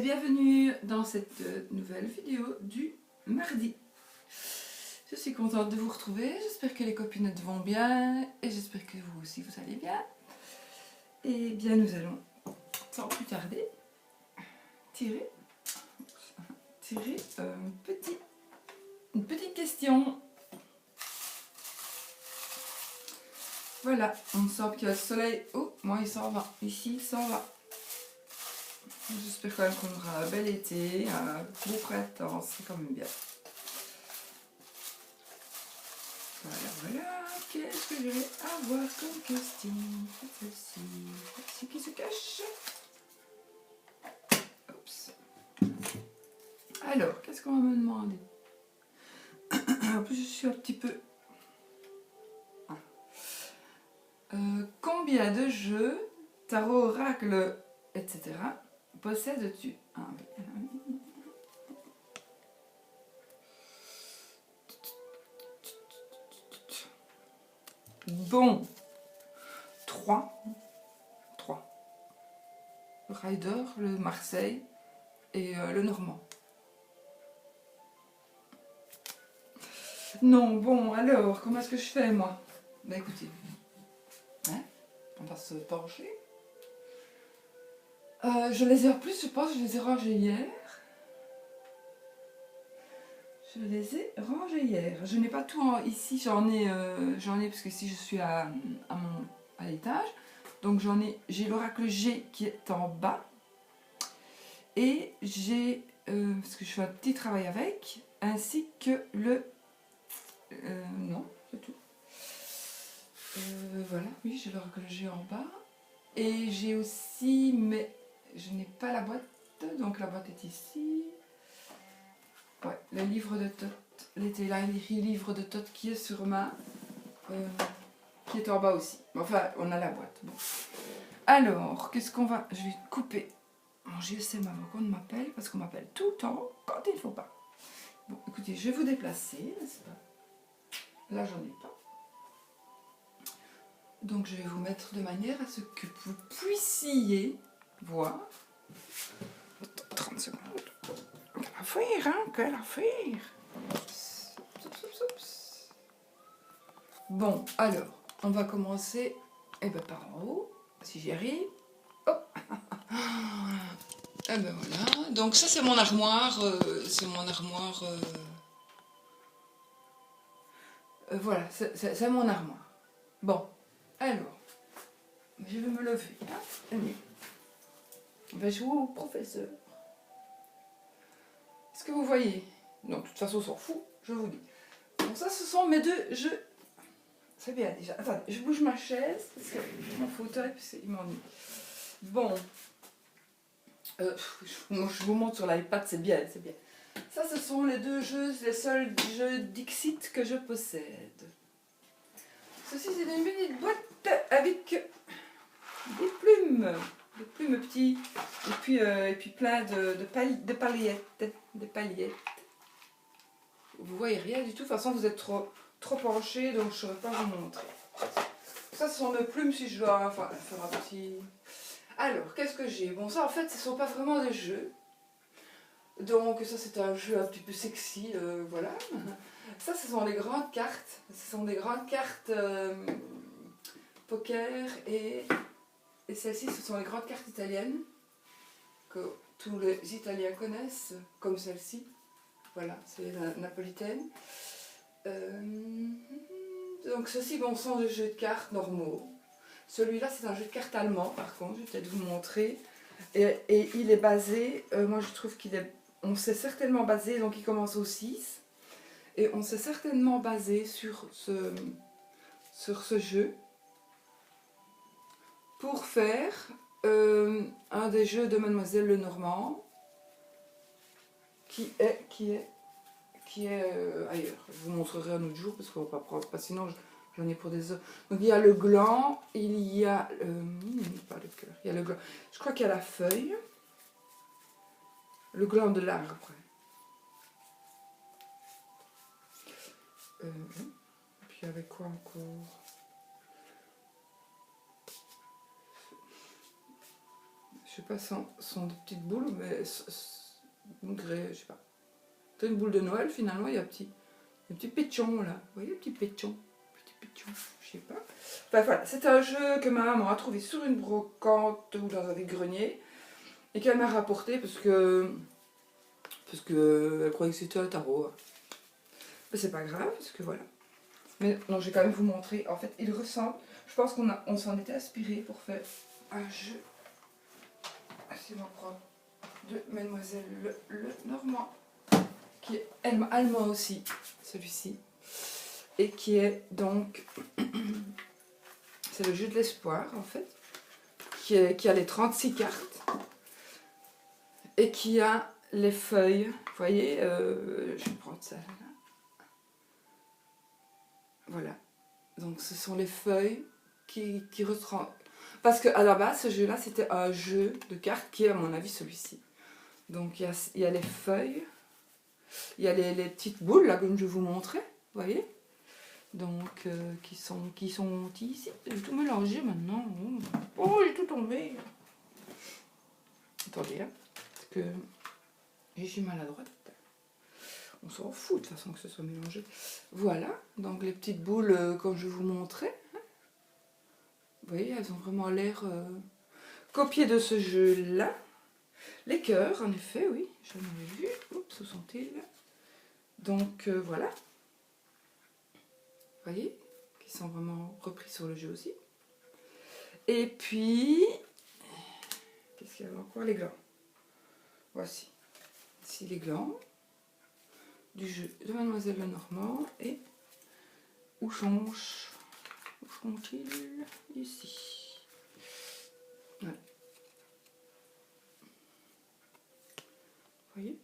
bienvenue dans cette nouvelle vidéo du mardi. Je suis contente de vous retrouver, j'espère que les copinettes vont bien et j'espère que vous aussi vous allez bien. Et bien nous allons sans plus tarder tirer une petite question. Voilà, on sent qu'il y a le soleil. Oh, moi il s'en va, ici il s'en va. J'espère quand même qu'on aura un bel été, un beau printemps, c'est quand même bien. Voilà, qu'est-ce que je vais avoir comme question? Celle-ci qui se cache. Oups. Alors, qu'est-ce qu'on va me demander? En plus, je suis un petit peu... combien de jeux, tarot, oracle, etc. possèdes-tu? Bon, 3. Le Rider, le Marseille et le Normand. Non, bon, alors, comment est-ce que je fais, moi? Ben écoutez, hein, on va se pencher. Je les ai en plus, je pense que je les ai rangés hier. Je n'ai pas tout ici, j'en ai parce que ici je suis à l'étage. Donc j'ai l'oracle G qui est en bas. Et j'ai, parce que je fais un petit travail avec, ainsi que le... non, c'est tout. Voilà, oui, j'ai l'oracle G en bas. Et j'ai aussi, mais je n'ai pas la boîte, donc la boîte est ici. Ouais, le livre de Thoth, livre de Thoth qui est sur qui est en bas aussi. Enfin, on a la boîte. Bon. Alors, qu'est-ce qu'on va... Je vais couper mon GSM avant qu'on ne m'appelle, parce qu'on m'appelle tout le temps quand il ne faut pas. Bon, écoutez, je vais vous déplacer, n'est-ce pas? Là, j'en ai pas. Donc, je vais vous mettre de manière à ce que vous puissiez voir. 30 secondes. Quelle affaire, hein? Quelle affaire! Bon, alors, on va commencer par en haut, si j'y arrive. Hop. Et ben voilà, donc ça c'est mon armoire, voilà, c'est mon armoire. Bon, alors, je vais me lever, hein, on va jouer au professeur. Est-ce que vous voyez? Non, de toute façon, on s'en fout, je vous dis. Donc ça, ce sont mes deux jeux. C'est bien déjà. Attendez, je bouge ma chaise, parce que mon fauteuil, il m'ennuie. Bon. Je vous montre sur l'iPad, c'est bien, c'est bien. Ça, ce sont les deux jeux, les seuls jeux Dixit que je possède. Ceci, c'est une petite boîte avec des plumes petits, et puis plein de paillettes. Des paillettes. Vous voyez rien du tout, de toute façon, vous êtes trop penché, donc je ne saurais pas vous montrer. Ça, ce sont mes plumes, si je dois faire un petit... Alors, qu'est-ce que j'ai? Bon, ça, en fait, ce ne sont pas vraiment des jeux. Donc, ça, c'est un jeu un petit peu sexy, voilà. Ça, ce sont les grandes cartes. Ce sont des grandes cartes poker. Et celles-ci, ce sont les grandes cartes italiennes que tous les Italiens connaissent, comme celle-ci. Voilà, c'est la napolitaine. Donc, ceux-ci, bon, sont des jeux de cartes normaux. Celui-là, c'est un jeu de cartes allemand, par contre, je vais peut-être vous montrer. Et il est basé, moi je trouve on s'est certainement basé, donc il commence au 6. Et on s'est certainement basé sur ce jeu pour faire un des jeux de Mademoiselle Lenormand qui est ailleurs. Je vous montrerai un autre jour parce qu'on va pas prendre, parce que sinon j'en ai pour des heures. Donc il y a le gland, il y a pas le cœur, il y a le gland. Je crois qu'il y a la feuille, le gland de l'arbre. Et puis avec quoi encore? Je sais pas, sont des petites boules, mais je sais pas. C'est une boule de Noël finalement, il y a un petit pétillon là. Vous voyez, un petit pétillon. Je sais pas. Enfin voilà, c'est un jeu que ma maman a trouvé sur une brocante ou dans un grenier et qu'elle m'a rapporté parce que elle croyait que c'était un tarot. Mais c'est pas grave, parce que voilà. Mais non, je vais quand même vous montrer. En fait, il ressemble. Je pense on s'en était inspiré pour faire un jeu. C'est mon prendre de Mademoiselle le Normand, qui est allemand aussi, celui-ci. Et qui est donc. C'est le jeu de l'espoir, en fait. Qui a les 36 cartes. Et qui a les feuilles. Vous voyez, je vais prendre ça là. Voilà. Donc ce sont les feuilles qui retranscrivent. Parce qu'à la base, ce jeu-là, c'était un jeu de cartes qui est, à mon avis, celui-ci. Donc il y a les feuilles, il y a les petites boules, là, comme je vous montrais, vous voyez. Donc, qui sont ici. J'ai tout mélangé maintenant. Oh, j'ai tout tombé. Attendez, hein, parce que je suis maladroite. On s'en fout de toute façon que ce soit mélangé. Voilà, donc les petites boules, comme je vous montrais. Vous voyez, elles ont vraiment l'air copiées de ce jeu-là. Les cœurs, en effet, oui, j'en avais vu. Oups, où sont-ils? Donc, voilà. Vous voyez, qui sont vraiment repris sur le jeu aussi. Et puis, qu'est-ce qu'il y a encore? Les glands. Voici. Ici, les glands du jeu de Mademoiselle Lenormand. Et où sont-ils? Ici. Voilà. Vous voyez?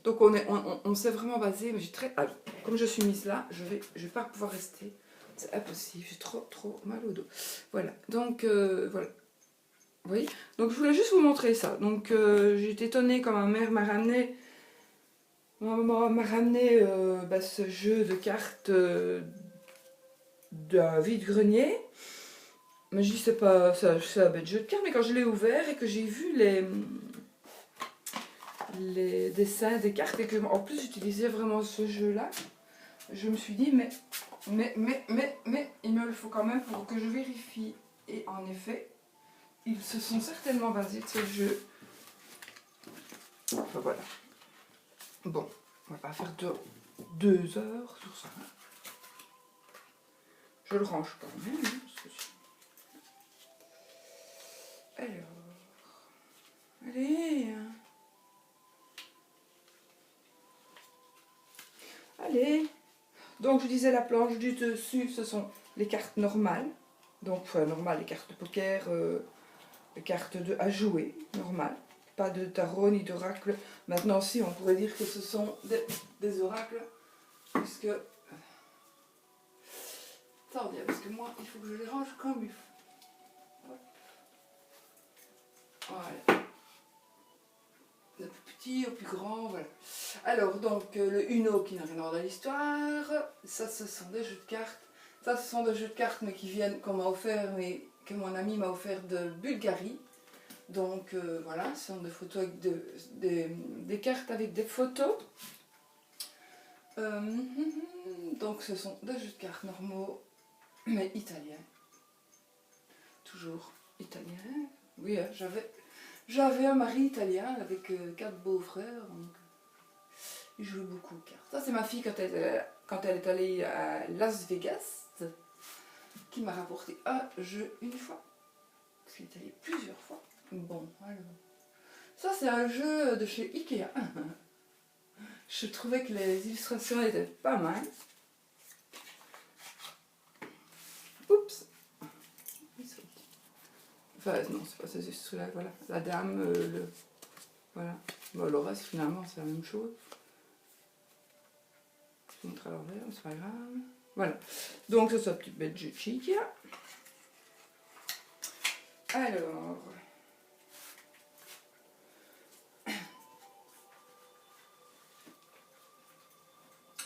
Donc on s'est vraiment basé, mais j'ai très... Ah, comme je suis mise là, je vais pas pouvoir rester. C'est impossible, j'ai trop mal au dos. Voilà, donc voilà. Vous voyez? Donc je voulais juste vous montrer ça. Donc j'ai été étonnée quand ma mère m'a ramené... m'a ramené ce jeu de cartes d'un vide-grenier. Mais je dis c'est un bête jeu de cartes, mais quand je l'ai ouvert et que j'ai vu les dessins des cartes et que en plus j'utilisais vraiment ce jeu là, je me suis dit mais il me le faut quand même pour que je vérifie. Et en effet ils se sont certainement basés de ce jeu. Enfin voilà, bon, on va pas faire 2 heures sur ça. Je le range quand même, hein, alors allez. Allez. Donc je disais la planche du dessus, ce sont les cartes normales. Donc enfin, normales, les cartes de poker, les cartes à jouer, normales. Pas de tarot ni d'oracle. Maintenant si, on pourrait dire que ce sont des oracles. Puisque... Attendez, parce que moi, il faut que je les range comme il faut. Hop. Voilà. Le plus petit au plus grand, voilà. Alors, donc, le Uno qui n'a rien à voir dans l'histoire. Ça, ce sont des jeux de cartes. Ça, ce sont des jeux de cartes, mais qui viennent, qu'on m'a offert, mais que mon ami m'a offert de Bulgarie. Donc, voilà, ce sont des photos avec des cartes avec des photos. Donc, ce sont des jeux de cartes normaux, mais italiens. Toujours italien. Oui, hein, j'avais un mari italien avec 4 beaux-frères. Il jouait beaucoup aux cartes. Ça, c'est ma fille quand elle est allée à Las Vegas, qui m'a rapporté un jeu une fois. Parce qu'il est allé plusieurs fois. Bon, alors. Ça, c'est un jeu de chez Ikea. Je trouvais que les illustrations étaient pas mal. Oups. Enfin, non, c'est pas ces illustrations-là. Voilà. La dame, voilà. Bon, le reste, finalement, c'est la même chose. Je vous montre à l'envers, c'est pas grave. Voilà. Donc, ça, c'est un petit bête jeu chic. Alors.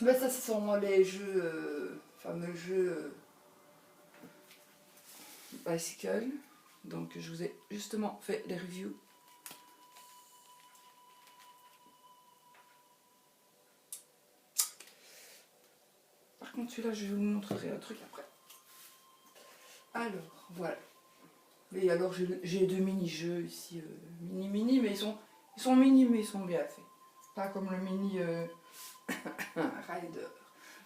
Ben, ça, ce sont les jeux, fameux jeux Bicycle. Donc, je vous ai justement fait les reviews contre celui-là, je vous montrerai un truc après. Alors, voilà. Et alors, j'ai deux mini-jeux ici, mini, mais ils sont mini, mais ils sont bien faits. Pas comme le mini Rider.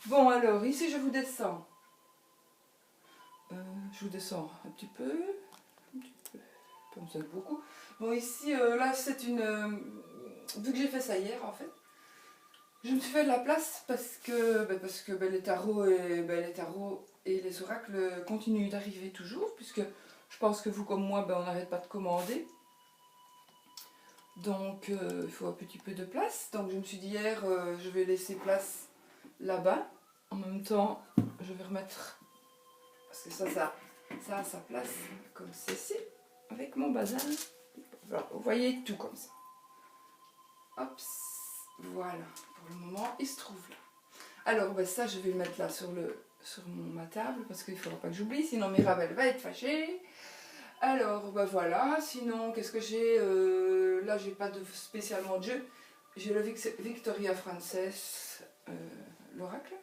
Bon, alors, ici, je vous descends. Je vous descends un petit peu. Pas besoin de beaucoup. Bon, ici, là, c'est une... vu que j'ai fait ça hier, en fait, je me suis fait de la place parce que les tarots et les oracles continuent d'arriver toujours, puisque je pense que vous comme moi, on n'arrête pas de commander. Donc il faut un petit peu de place. Donc je me suis dit hier, je vais laisser place là-bas. En même temps, je vais remettre, parce que ça a sa place, comme ceci, avec mon bazar. Voilà, vous voyez tout comme ça. Hop, voilà. Pour le moment, il se trouve là. Alors ça, je vais le mettre là sur ma table, parce qu'il ne faudra pas que j'oublie, sinon Mirabelle va être fâchée. Alors, voilà, sinon, qu'est-ce que j'ai là, j'ai pas spécialement de jeu. J'ai le Victoria Frances, l'oracle.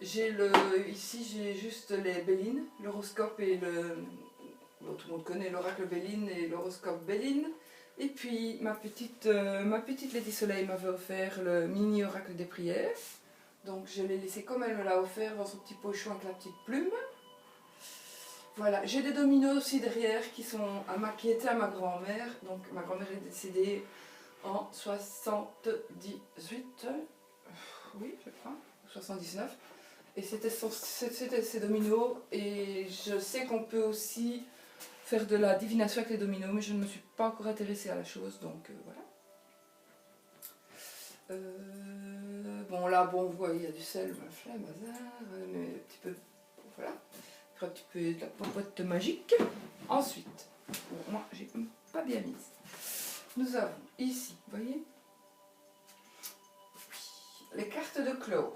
Ici, j'ai juste les Béline, l'horoscope et bon, tout le monde connaît l'oracle Béline et l'horoscope Béline. Et puis, ma petite Lady Soleil m'avait offert le mini oracle des prières. Donc, je l'ai laissé comme elle me l'a offert dans son petit pochon avec la petite plume. Voilà, j'ai des dominos aussi derrière qui étaient à ma grand-mère. Donc ma grand-mère est décédée en 78, oui je crois, 79. Et c'était ces dominos. Et je sais qu'on peut aussi faire de la divination avec les dominos, mais je ne me suis pas encore intéressée à la chose, donc voilà. Bon là, vous voyez, il y a du sel, machin, bazar, mais un petit peu, voilà. Un petit peu de la popote magique. Ensuite, bon, moi j'ai pas bien mise. Nous avons ici, vous voyez, les cartes de Clow.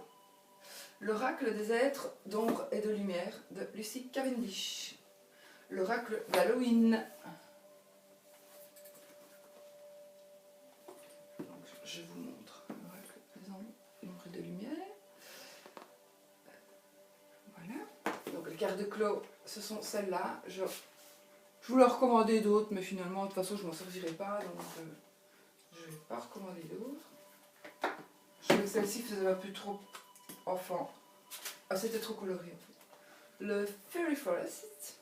L'oracle des êtres d'ombre et de lumière de Lucy Cavendish. L'oracle d'Halloween. Je vous montre l'oracle des ombres et de lumière. Voilà. Donc les cartes de Clow, ce sont celles-là. Je voulais en recommander d'autres, mais finalement, de toute façon, je m'en servirai pas, donc je ne vais pas recommander d'autres. Je trouvais que celle-ci faisait un peu trop enfant. Ah, c'était trop coloré, en fait. Le Fairy Forest.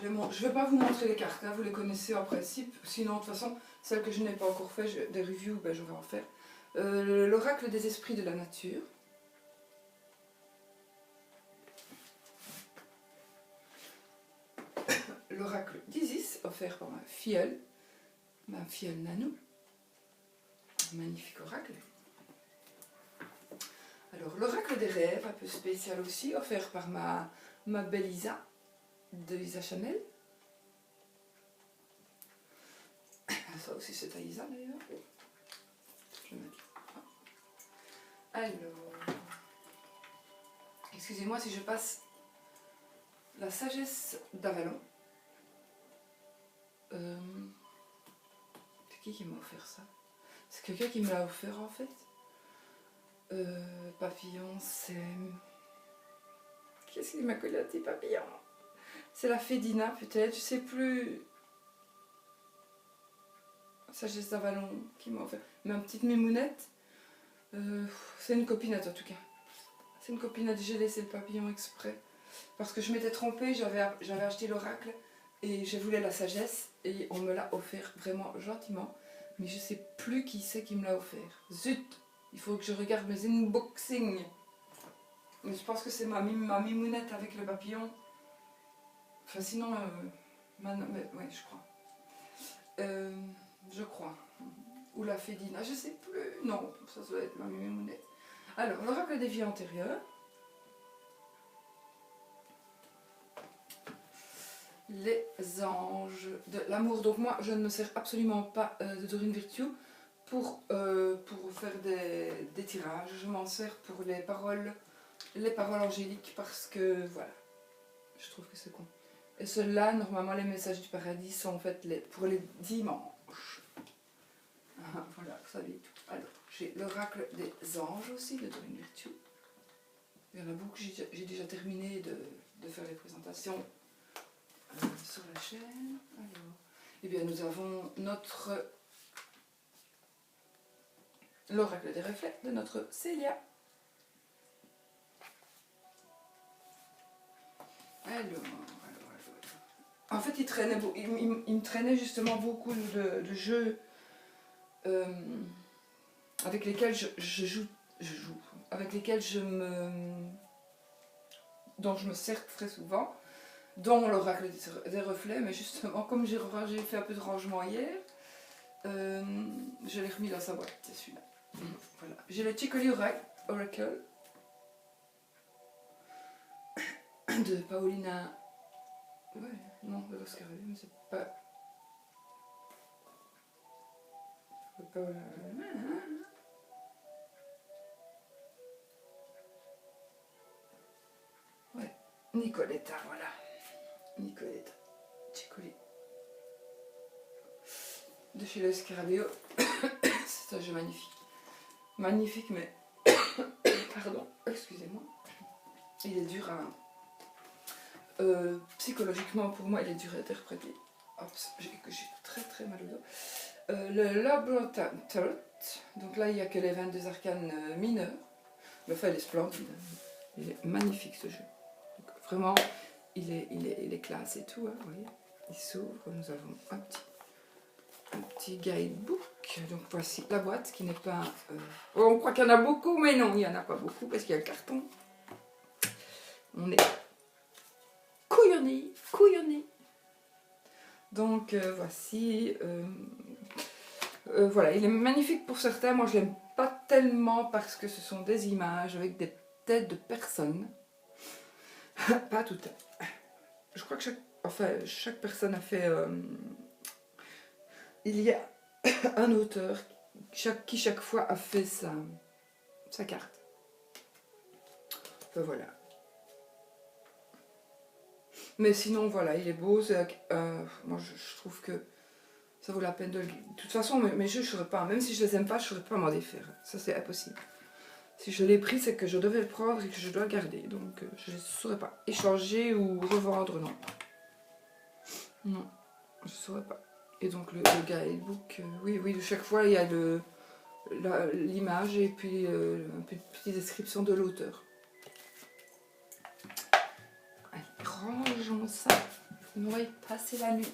Je ne vais pas vous montrer les cartes, hein, vous les connaissez en principe. Sinon, de toute façon, celles que je n'ai pas encore fait, des reviews, je vais en faire. L'oracle des esprits de la nature. L'oracle d'Isis, offert par ma filleule Nanou. Magnifique oracle. Alors, l'oracle des rêves, un peu spécial aussi, offert par ma belle Isa, de Isa Chanel. Ça aussi, c'est à Isa d'ailleurs. Je vais mettre là. Alors, excusez-moi si je passe la sagesse d'Avalon. C'est qui m'a offert ça? C'est quelqu'un qui me l'a offert en fait. Papillon, c'est... Qu'est-ce qu'il m'a collé à tes papillons? C'est la Fédina peut-être, je sais plus. Sagesse d'Avalon qui m'a offert. Ma petite mémounette. C'est une copinette en tout cas. C'est une copinette, j'ai laissé le papillon exprès. Parce que je m'étais trompée, j'avais acheté l'oracle et je voulais la sagesse et on me l'a offert vraiment gentiment. Mais je sais plus qui c'est qui me l'a offert. Zut! Il faut que je regarde mes unboxings. Mais je pense que c'est ma mimounette avec le papillon. Enfin sinon, ouais, je crois. Je crois. Ou la Fédina, je sais plus. Non, ça doit être ma mimounette. Alors, l'oracle des vies antérieures. Les anges de l'amour. Donc moi, je ne me sers absolument pas de Dorine Virtue pour faire des tirages. Je m'en sers pour les paroles angéliques parce que, voilà, je trouve que c'est con. Et ceux-là, normalement, les messages du paradis sont en fait pour les dimanches. Hein. Voilà, vous savez tout. Alors, j'ai l'oracle des anges aussi, de Doreen Virtue. Il y en a beaucoup, j'ai déjà terminé de faire les présentations sur la chaîne. Alors, eh bien, nous avons l'oracle des reflets de notre Célia. Alors. En fait, il me traînait justement beaucoup de jeux avec lesquels je joue, avec lesquels dont je me sers très souvent, dont l'oracle des reflets, mais justement, comme j'ai fait un peu de rangement hier, je l'ai remis dans sa boîte, c'est celui-là. Voilà. J'ai le Chicory Oracle de Paulina. Ouais, non, de l'Oscar, mais c'est pas. Ouais, Nicoletta, voilà. Nicoletta, Chicory. De chez le Scarabeo. C'est un jeu magnifique. Magnifique, mais. Pardon, excusez-moi. Il est dur à. Psychologiquement, pour moi, il est dur à interpréter. Hop, j'ai très très mal au dos. Le Labyrinth, donc là, il n'y a que les 22 arcanes mineurs. Mais enfin, il est splendide. Il est magnifique ce jeu. Donc, vraiment, il est classe et tout. Hein, vous voyez, il s'ouvre. Nous avons un petit guidebook. Donc voici la boîte qui n'est pas. On croit qu'il y en a beaucoup, mais non, il n'y en a pas beaucoup parce qu'il y a le carton. On est couillonné. Donc voici. Voilà, il est magnifique pour certains. Moi, je l'aime pas tellement parce que ce sont des images avec des têtes de personnes. Pas toutes. Je crois que chaque personne a fait. Il y a un auteur qui chaque fois a fait sa carte. Enfin voilà. Mais sinon, voilà, il est beau. Moi, je trouve que ça vaut la peine de le lire. De toute façon, mes jeux, je ne saurais pas. Même si je les aime pas, je ne saurais pas m'en défaire. Ça, c'est impossible. Si je l'ai pris, c'est que je devais le prendre et que je dois le garder. Donc, je ne saurais pas échanger ou revendre, non. Non, je ne saurais pas. Et donc, le guidebook, oui, de chaque fois, il y a l'image et puis une petite description de l'auteur. Rangeons ça. On va y passer la nuit.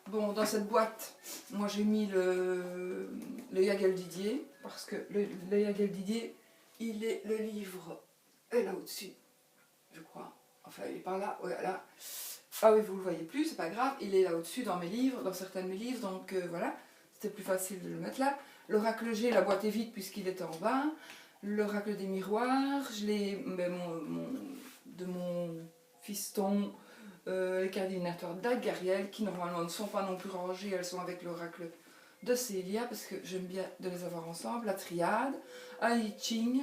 Bon, dans cette boîte, moi j'ai mis le Yagel Didier, parce que le Yagel Didier, le livre est là au-dessus, je crois. Enfin, il est par là, ouais, là. Ah oui, vous le voyez plus, c'est pas grave, il est là au-dessus dans mes livres, dans certains de mes livres, donc voilà, c'était plus facile de le mettre là. L'oracle G, la boîte est vide puisqu'il était en bas. L'oracle des miroirs, je l'ai, de mon fiston, les cartes divinatoires d'Agariel, qui normalement ne sont pas non plus rangées, elles sont avec l'oracle de Célia, parce que j'aime bien de les avoir ensemble. La triade, un I Ching,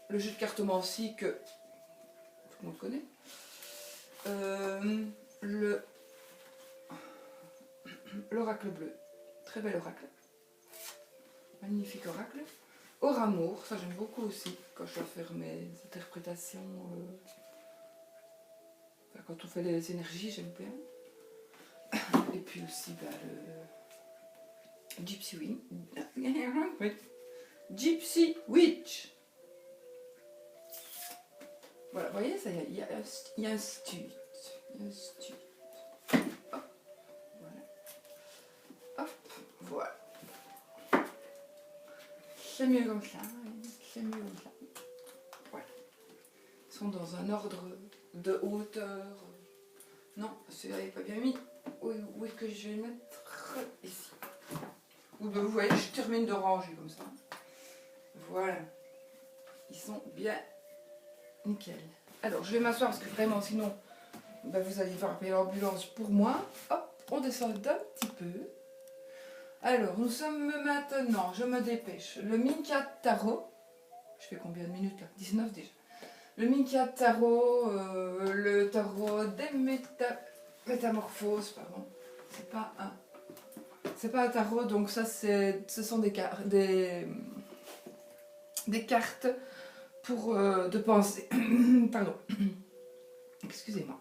le jeu de cartomancie que tout le monde connaît. L'oracle bleu, très bel oracle, magnifique oracle. Oramour, ça j'aime beaucoup aussi quand je dois faire mes interprétations. Quand on fait les énergies, j'aime bien. Et puis aussi le Gypsy Witch. Gypsy Witch. Voilà, vous voyez, ça y a un stut. Hop, voilà. Hop, voilà. C'est mieux comme ça. Voilà. Ils sont dans un ordre de hauteur. Non, celui-là n'est pas bien mis. Où est-ce que je vais le mettre? Ici. Vous voyez, je termine de ranger comme ça. Voilà. Ils sont bien nickel. Alors, je vais m'asseoir parce que vraiment, sinon, vous allez faire appeler l'ambulance pour moi. Hop, on descend d'un petit peu. Alors, nous sommes maintenant, je me dépêche, le Minka Tarot. Je fais combien de minutes là? 19 déjà. Le Minka Tarot, le tarot des métamorphoses, pardon. c'est pas un tarot, donc ça ce sont des cartes pour de penser. Pardon. Excusez-moi.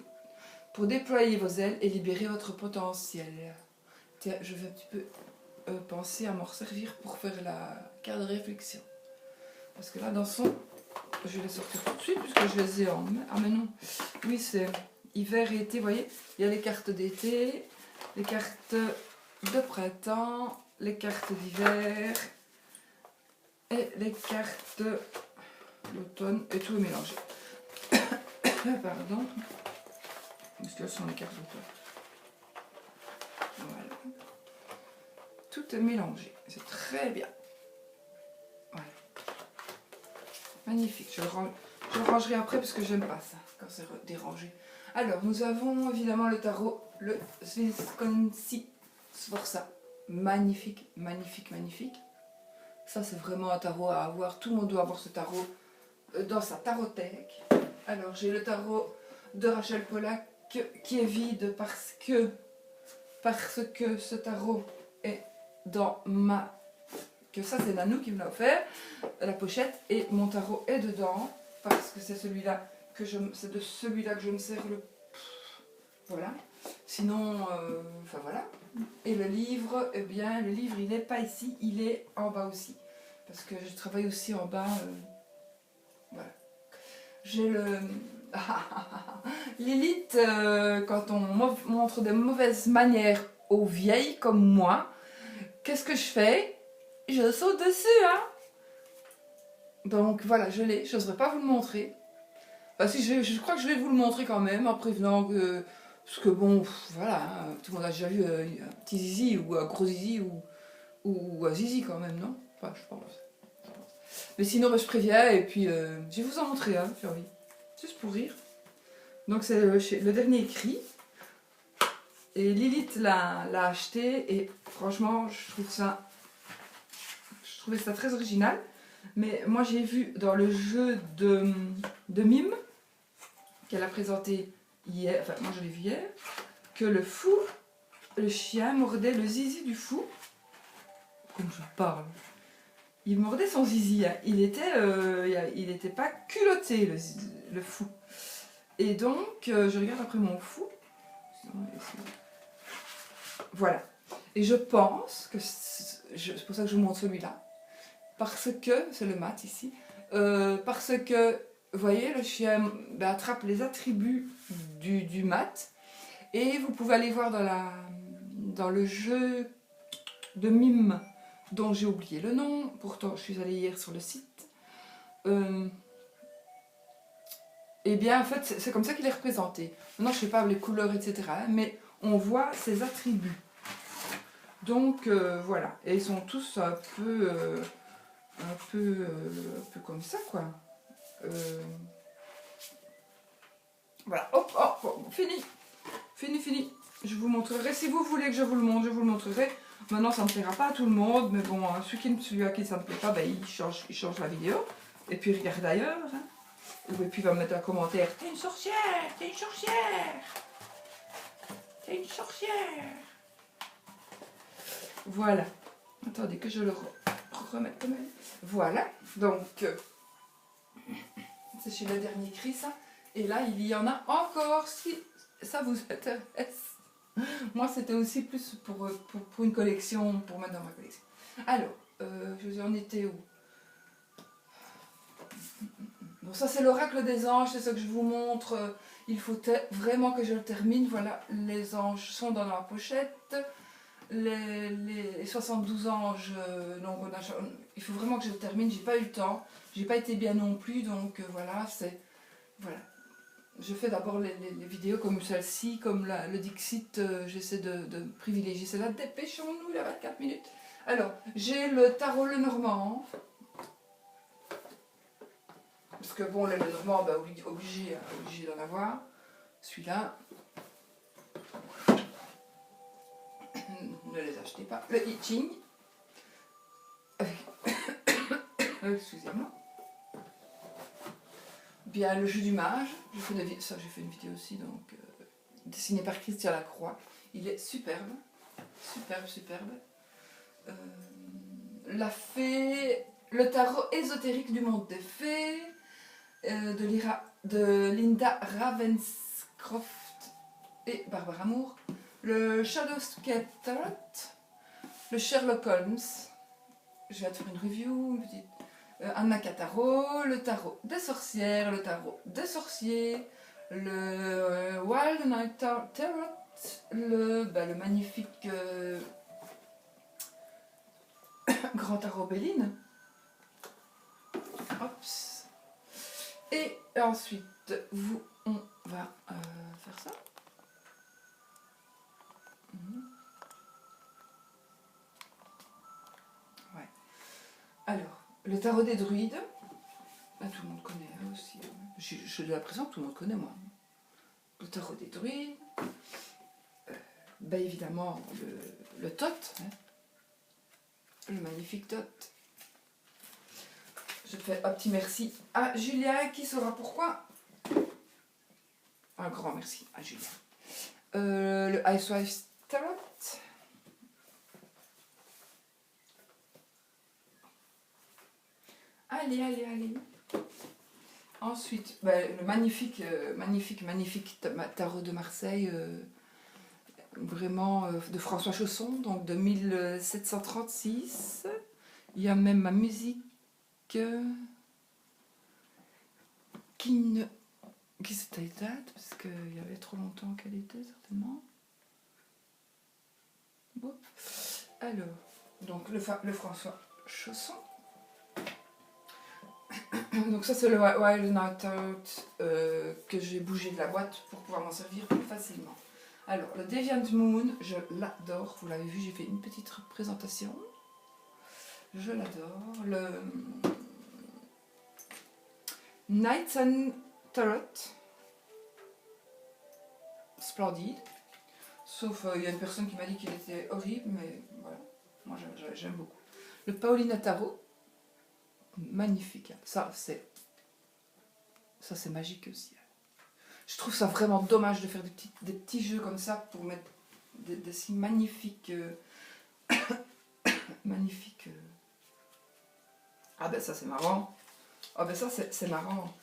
Pour déployer vos ailes et libérer votre potentiel. Tiens, je vais un petit peu penser à m'en servir pour faire la carte de réflexion. Parce que là, dans son... Je vais les sortir tout de suite puisque je les ai en main. Ah mais non. Oui, c'est hiver et été, vous voyez. Il y a les cartes d'été, les cartes de printemps, les cartes d'hiver et les cartes d'automne et tout est mélangé. Pardon. Parce que ce sont les cartes d'automne. Voilà. Tout est mélangé. C'est très bien. Voilà. Magnifique. Je le rangerai après parce que j'aime pas ça quand c'est dérangé. Alors, nous avons évidemment le tarot, le Swansea Sforza. Magnifique, magnifique, magnifique. Ça, c'est vraiment un tarot à avoir. Tout le monde doit avoir ce tarot dans sa tarothèque. Alors, j'ai le tarot de Rachel Pollack qui est vide parce que ce tarot est dans ma... que ça, c'est Nanou qui me l'a offert, la pochette, et mon tarot est dedans parce que c'est celui-là c'est de celui-là que je me sers le... Voilà. Sinon, enfin voilà. Et le livre, eh bien, le livre, il n'est pas ici, il est en bas aussi. Parce que je travaille aussi en bas. Voilà. J'ai le... Lilith, quand on montre de mauvaises manières aux vieilles comme moi, qu'est-ce que je fais? Je saute dessus, hein. Donc voilà, je l'ai. Je n'oserais pas vous le montrer. Enfin, si, je crois que je vais vous le montrer quand même, en prévenant que... Parce que bon, voilà, hein, tout le monde a déjà vu un petit zizi ou un gros zizi ou un zizi quand même, non? Enfin, je pense. Mais sinon, je préviens et puis je vais vous en montrer un, j'ai envie. Juste pour rire. Donc c'est le dernier cri. Et Lilith l'a acheté et franchement, je trouvais ça très original. Mais moi, j'ai vu dans le jeu de mime qu'elle a présenté hier, enfin moi je l'ai vu hier, que le chien mordait le zizi du fou. Comme je parle. Il mordait son zizi, hein. Il était pas culotté le fou. Et donc je regarde après mon fou. Voilà. Et je pense que c'est pour ça que je vous montre celui-là. Parce que, c'est le mat ici, parce que vous voyez, le chien attrape les attributs du mat et vous pouvez aller voir dans le jeu de mime dont j'ai oublié le nom, pourtant je suis allée hier sur le site. Et bien en fait c'est comme ça qu'il est représenté. Maintenant je ne sais pas les couleurs etc. Mais on voit ses attributs. Donc voilà, et ils sont tous un peu comme ça quoi. Voilà, hop, hop, fini. Je vous montrerai, si vous voulez que je vous le montre, je vous le montrerai. Maintenant ça ne plaira pas à tout le monde, mais bon, celui à qui ça ne plaît pas, ben, il change la vidéo. Et puis il regarde ailleurs. Hein. Et puis il va me mettre un commentaire, t'es une sorcière, t'es une sorcière. T'es une sorcière. Voilà. Attendez que je le remette quand même. Voilà, donc c'est chez le dernier cri ça. Et là il y en a encore si ça vous intéresse. Moi c'était aussi plus pour une collection, pour mettre dans ma collection. Alors, je en étais où? Bon ça c'est l'oracle des anges, c'est ce que je vous montre. Il faut vraiment que je le termine. Voilà, les anges sont dans la pochette. Les 72 anges, donc il faut vraiment que je le termine, j'ai pas eu le temps, j'ai pas été bien non plus, donc voilà, voilà. Je fais d'abord les vidéos comme celle-ci, comme le Dixit, j'essaie de privilégier celle-là, dépêchons-nous, il y a 24 minutes. Alors, j'ai le tarot Lenormand, parce que bon, le Lenormand, bah, obligé d'en avoir, celui-là. Ne les achetez pas. Le I Ching. Excusez-moi. Bien, le jeu du mage. J'ai fait une vidéo aussi, donc dessiné par Christian Lacroix. Il est superbe. Superbe, superbe. la fée, le tarot ésotérique du monde des fées, de Linda Ravenscroft et Barbara Moore, le Shadowscape Tarot, le Sherlock Holmes, je vais te faire une review, une petite, Anna Tarot, le tarot des sorcières, le tarot des sorciers, le Wild Night Tarot, le magnifique Grand Tarot Béline. Hops. Et ensuite, on va faire ça. Ouais. Alors, le tarot des druides. Là, tout le monde connaît aussi. J'ai l'impression que tout le monde connaît, moi. Le tarot des druides. Évidemment, le Thoth. Hein. Le magnifique Thoth. Je fais un petit merci à Julia qui saura pourquoi. Un grand merci à Julia. Le Icewife Tarot. Allez. Ensuite, le magnifique tarot de Marseille, vraiment de François Chausson, donc de 1736. Il y a même ma musique qui c'était date, parce qu'il y avait trop longtemps qu'elle était, certainement. Bon. Alors, donc le François Chausson. Donc ça c'est le Wild Night Tarot que j'ai bougé de la boîte pour pouvoir m'en servir plus facilement. Alors le Deviant Moon, je l'adore, vous l'avez vu, j'ai fait une petite présentation. Je l'adore. Le Night Sun Tarot, splendide. Sauf il y a une personne qui m'a dit qu'il était horrible, mais voilà, moi j'aime beaucoup. Le Paulina Tarot, magnifique. Ça c'est magique aussi. Je trouve ça vraiment dommage de faire des petits jeux comme ça pour mettre des si magnifiques magnifiques. Ah ben ça c'est marrant. Ah ben ça c'est marrant.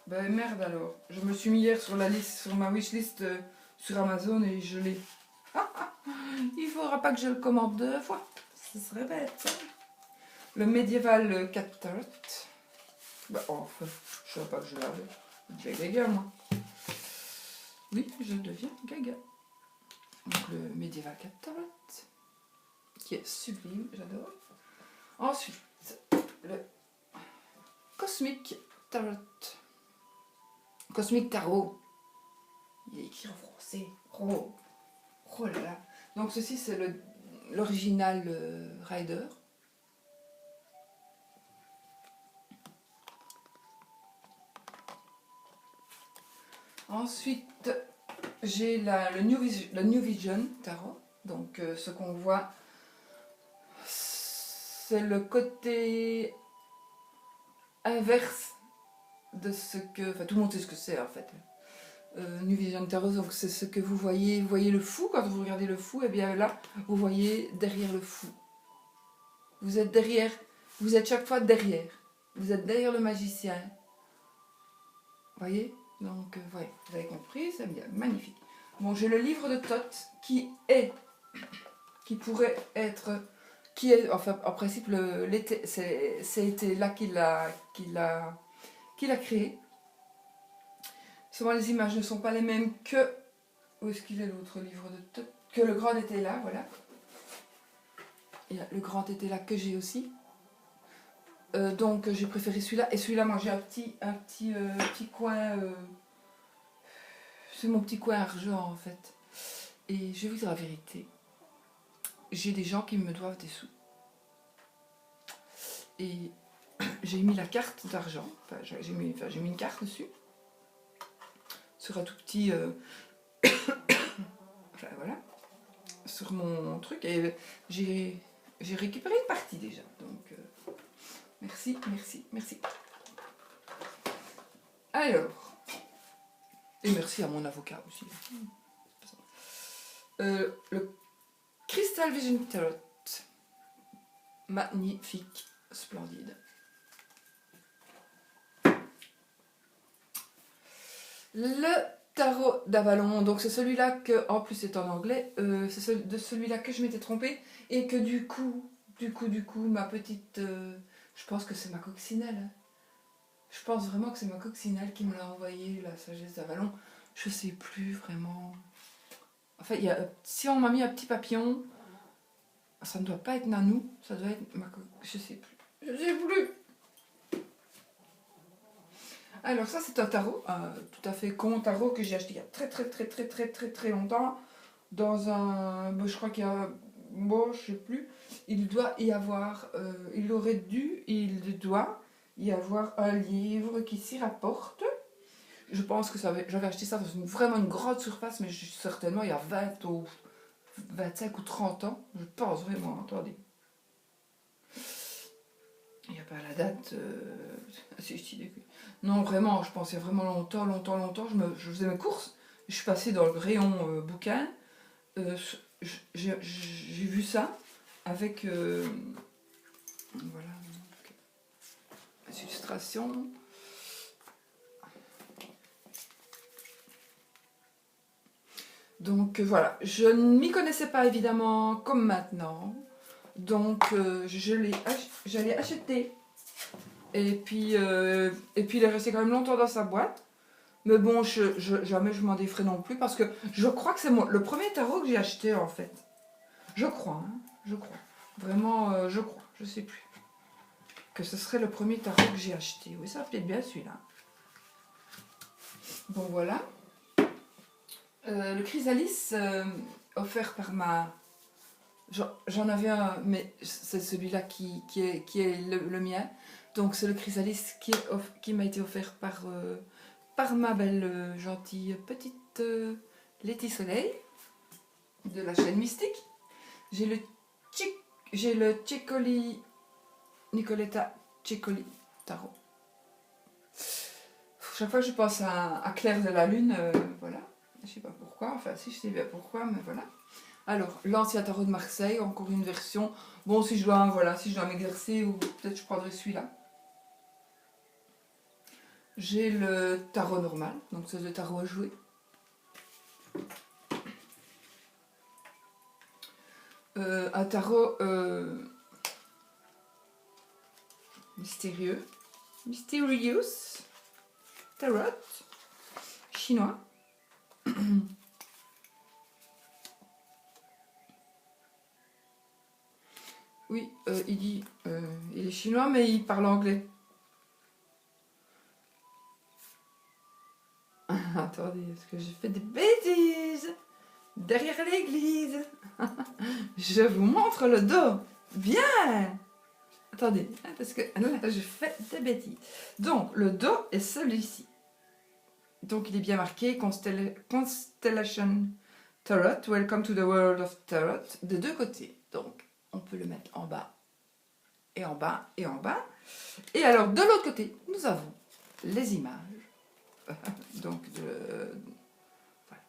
Ben merde alors. Je me suis mis hier sur ma wishlist sur Amazon et je l'ai. Il faudra pas que je le commande 2 fois. Ce serait bête. Ça. Le Medieval Cat Tarot. Ben enfin, je savais pas que je l'avais. Je deviens gaga moi. Oui, je deviens gaga. Donc le Medieval Cat Tarot. Qui est sublime, j'adore. Ensuite, le Cosmic Tarot. Cosmic Tarot. Il est écrit en français. Oh là là. Donc ceci c'est l'original Rider. Ensuite, j'ai le New Vision Tarot. Donc ce qu'on voit, c'est le côté inverse de ce que... Enfin, tout le monde sait ce que c'est en fait. New Vision Tarot, donc c'est ce que vous voyez. Vous voyez le fou, quand vous regardez le fou, et bien là, vous voyez derrière le fou. Vous êtes derrière, vous êtes chaque fois derrière. Vous êtes derrière le magicien. Vous voyez? Donc, ouais, vous avez compris, c'est bien, magnifique. Bon, j'ai le livre de Thoth qui pourrait être, qui est, enfin, en principe, c'est là qu'il a créé. Souvent, les images ne sont pas les mêmes que, où est-ce qu'il est l'autre livre de Thoth? Que le grand était là, voilà. Et le grand était là que j'ai aussi. Donc j'ai préféré celui-là. Et celui-là, moi j'ai un petit coin. C'est mon petit coin argent en fait. Et je vais vous dire la vérité. J'ai des gens qui me doivent des sous. Et j'ai mis la carte d'argent. Enfin, j'ai mis une carte dessus. Sur un tout petit. Enfin voilà. Sur mon truc. Et j'ai récupéré une partie déjà. Donc. Merci. Alors, et merci à mon avocat aussi. Le Crystal Vision Tarot. Magnifique, splendide. Le tarot d'Avalon, donc c'est celui-là que, en plus c'est en anglais, c'est de celui-là que je m'étais trompée et que du coup, ma petite, je pense que c'est ma coccinelle. Hein. Je pense vraiment que c'est ma coccinelle qui me l'a envoyé, la sagesse d'Avalon. Je sais plus vraiment. Enfin, si on m'a mis un petit papillon, ça ne doit pas être Nanou, ça doit être ma coccinelle. Je sais plus. Je sais plus. Alors ça c'est un tarot, tout à fait con tarot que j'ai acheté il y a très longtemps dans un, je crois qu'il y a, bon je sais plus, il doit y avoir, il doit y avoir un livre qui s'y rapporte. Je pense que j'avais acheté ça dans vraiment une grande surface, mais certainement il y a 20 ou 25 ou 30 ans, je pense vraiment, attendez. Il n'y a pas la date. Si je dis non, vraiment, je pensais vraiment longtemps. Je faisais mes courses. Je suis passée dans le rayon bouquin. J'ai vu ça avec. Voilà. Les illustrations. Donc voilà. Je ne m'y connaissais pas évidemment comme maintenant. Donc j'allais acheter. Et puis il est resté quand même longtemps dans sa boîte. Mais bon, jamais je m'en défrais non plus parce que je crois que c'est le premier tarot que j'ai acheté en fait. Je crois, hein, je crois. Vraiment, je crois, je sais plus. Que ce serait le premier tarot que j'ai acheté. Oui, ça va peut-être bien celui-là. Bon, voilà. Le chrysalis offert par ma... J'en avais un, mais c'est celui-là qui est le mien. Donc c'est le chrysalis qui m'a été offert par ma belle gentille petite Letty Soleil de la chaîne Mystique. J'ai le Ceccoli Nicoletta Ceccoli Tarot. Chaque fois que je pense à Claire de la Lune, voilà. Je sais pas pourquoi, enfin si je sais bien pourquoi, mais voilà. Alors, l'ancien tarot de Marseille, encore une version. Bon, si je dois m'exercer, ou peut-être je prendrai celui-là. J'ai le tarot normal, donc c'est le tarot à jouer. Un tarot mystérieux. Mysterious Tarot. Chinois. Oui, il est chinois, mais il parle anglais. Attendez, est-ce que j'ai fait des bêtises derrière l'église? Je vous montre le dos. Bien. Attendez, parce que là, je fais des bêtises. Donc, le dos est celui-ci. Donc, il est bien marqué Constellation Tarot, Welcome to the World of Tarot, de deux côtés. Donc, on peut le mettre en bas, et en bas, et en bas. Et alors, de l'autre côté, nous avons les images. Donc, voilà.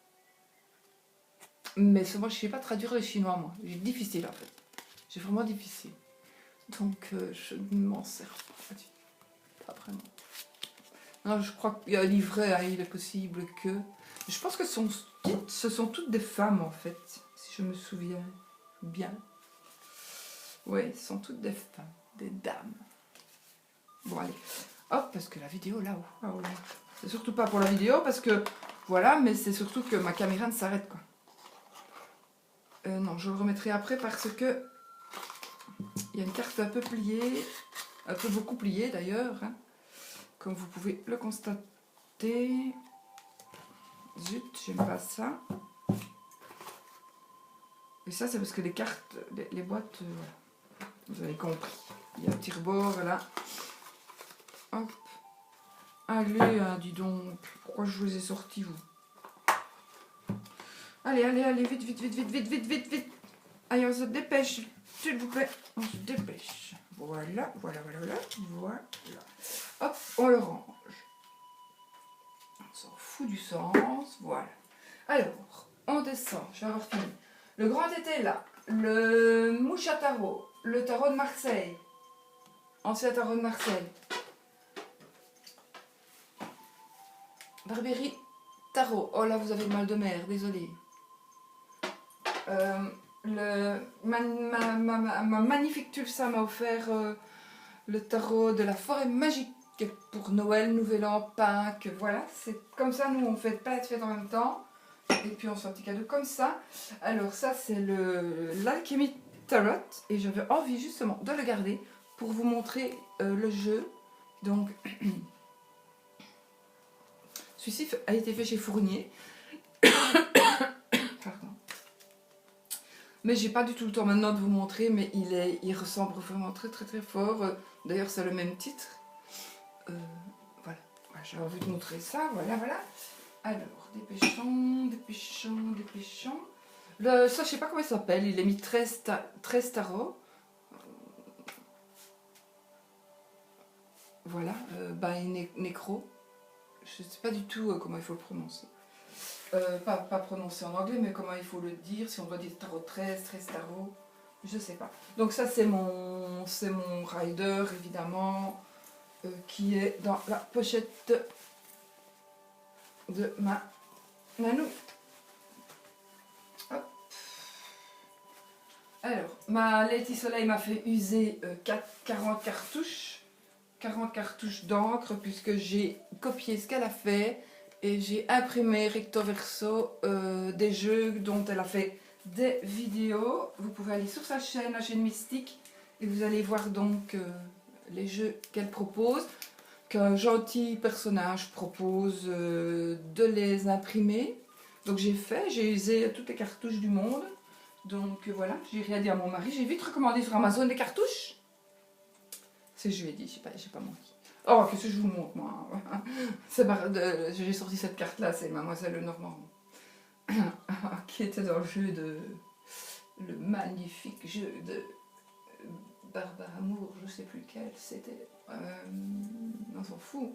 Mais moi, je ne sais pas traduire le chinois, moi. J'ai difficile, en fait. J'ai vraiment difficile. Donc, je ne m'en sers pas vraiment. Non, je crois qu'il y a un livret, hein, il est possible que... Je pense que ce sont toutes des femmes, en fait, si je me souviens bien. Oui, ce sont toutes des femmes, des dames. Bon, allez. Hop, parce que la vidéo, là-haut. Oh, c'est surtout pas pour la vidéo, parce que... Voilà, mais c'est surtout que ma caméra ne s'arrête, quoi. Non, je le remettrai après parce que... Il y a une carte un peu pliée. Un peu beaucoup pliée, d'ailleurs. Hein, comme vous pouvez le constater. Zut, j'aime pas ça. Et ça, c'est parce que les cartes, les boîtes, vous avez compris. Il y a un petit rebord là. Hop. Allez, hein, dis donc. Pourquoi je vous ai sortis, vous? Allez, vite. Allez, on se dépêche, s'il vous plaît. On se dépêche. Voilà. Hop, on le range. On s'en fout du sens. Voilà. Alors, on descend. Je vais avoir fini. Le grand était là. le Moucha Tarot, le tarot de Marseille, ancien tarot de Marseille. Barberie Tarot, oh là vous avez le mal de mer, désolé. Ma magnifique Tulsa m'a offert le tarot de la forêt magique pour Noël, Nouvel An, Pâques. Voilà, c'est comme ça, nous on fait plein de fêtes en même temps. Et puis on fait un petit cadeau comme ça. Alors ça c'est l'Alchemy Tarot. Et j'avais envie justement de le garder pour vous montrer le jeu. Donc celui-ci a été fait chez Fournier. Pardon. Mais j'ai pas du tout le temps maintenant de vous montrer, mais il ressemble vraiment très très très fort. D'ailleurs c'est le même titre. Voilà, j'ai envie de montrer ça, voilà. Alors, dépêchons. Ça je sais pas comment il s'appelle, il est mis 13 tarots. Voilà, by Necro. Je sais pas du tout comment il faut le prononcer. Pas prononcer en anglais, mais comment il faut le dire, si on doit dire tarot 13 tarot, je sais pas. Donc ça c'est mon rider évidemment, qui est dans la pochette de ma Nanou. Hop. Alors, ma Lady Soleil m'a fait user 40 cartouches. 40 cartouches d'encre, puisque j'ai copié ce qu'elle a fait et j'ai imprimé recto verso des jeux dont elle a fait des vidéos. Vous pouvez aller sur sa chaîne, la chaîne Mystique, et vous allez voir donc les jeux qu'elle propose, qu'un gentil personnage propose de les imprimer. Donc j'ai usé toutes les cartouches du monde. Donc voilà, j'ai rien dit à mon mari, j'ai vite recommandé sur Amazon des cartouches. C'est je lui ai dit, j'ai pas menti. Oh, qu'est-ce que je vous montre, moi. J'ai sorti cette carte-là, c'est Mademoiselle Lenormand. Qui était dans le jeu de... Le magnifique jeu de... Barbare Amour, je sais plus lequel c'était. On s'en fout.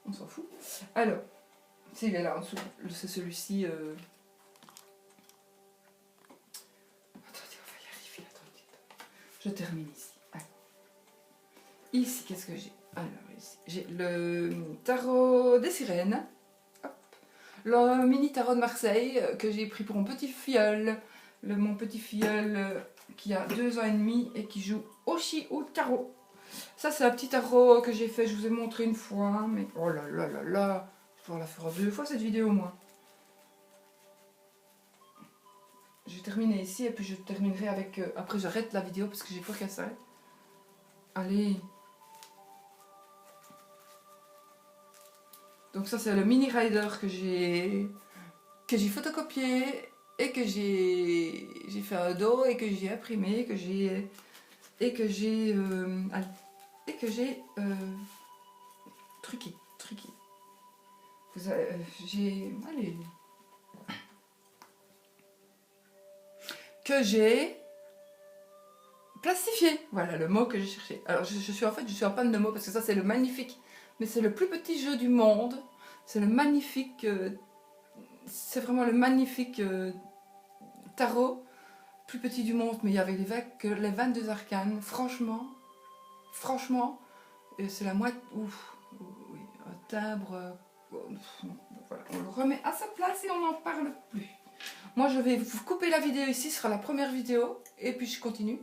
On s'en fout. Alors, s'il est là en dessous, c'est celui-ci. Attendez, on va y arriver. Attendez. Je termine ici. Ici, qu'est-ce que j'ai? Alors, ici, j'ai le tarot des sirènes. Hop. Le mini tarot de Marseille que j'ai pris pour mon petit filleul. Mon petit filleul qui a 2 ans et demi et qui joue aussi au tarot. Ça, c'est un petit tarot que j'ai fait. Je vous ai montré une fois. Mais oh là là là là. Je vais pouvoir la faire 2 fois cette vidéo au moins. Je vais terminer ici et puis je terminerai avec... après, j'arrête la vidéo parce que j'ai peur qu'elle s'arrête. Allez. Donc ça c'est le mini rider que j'ai photocopié et que j'ai fait un dos et que j'ai imprimé et que j'ai truqué. Que j'ai plastifié. Voilà le mot que j'ai cherché. Alors je suis en panne de mots parce que ça c'est le magnifique. Mais c'est le plus petit jeu du monde. C'est le magnifique... c'est vraiment le magnifique tarot. Plus petit du monde, mais il y avait les 22 arcanes. Franchement, c'est la moitié... oui, un timbre... voilà, on le remet à sa place et on n'en parle plus. Moi, je vais vous couper la vidéo ici. Ce sera la première vidéo. Et puis, je continue.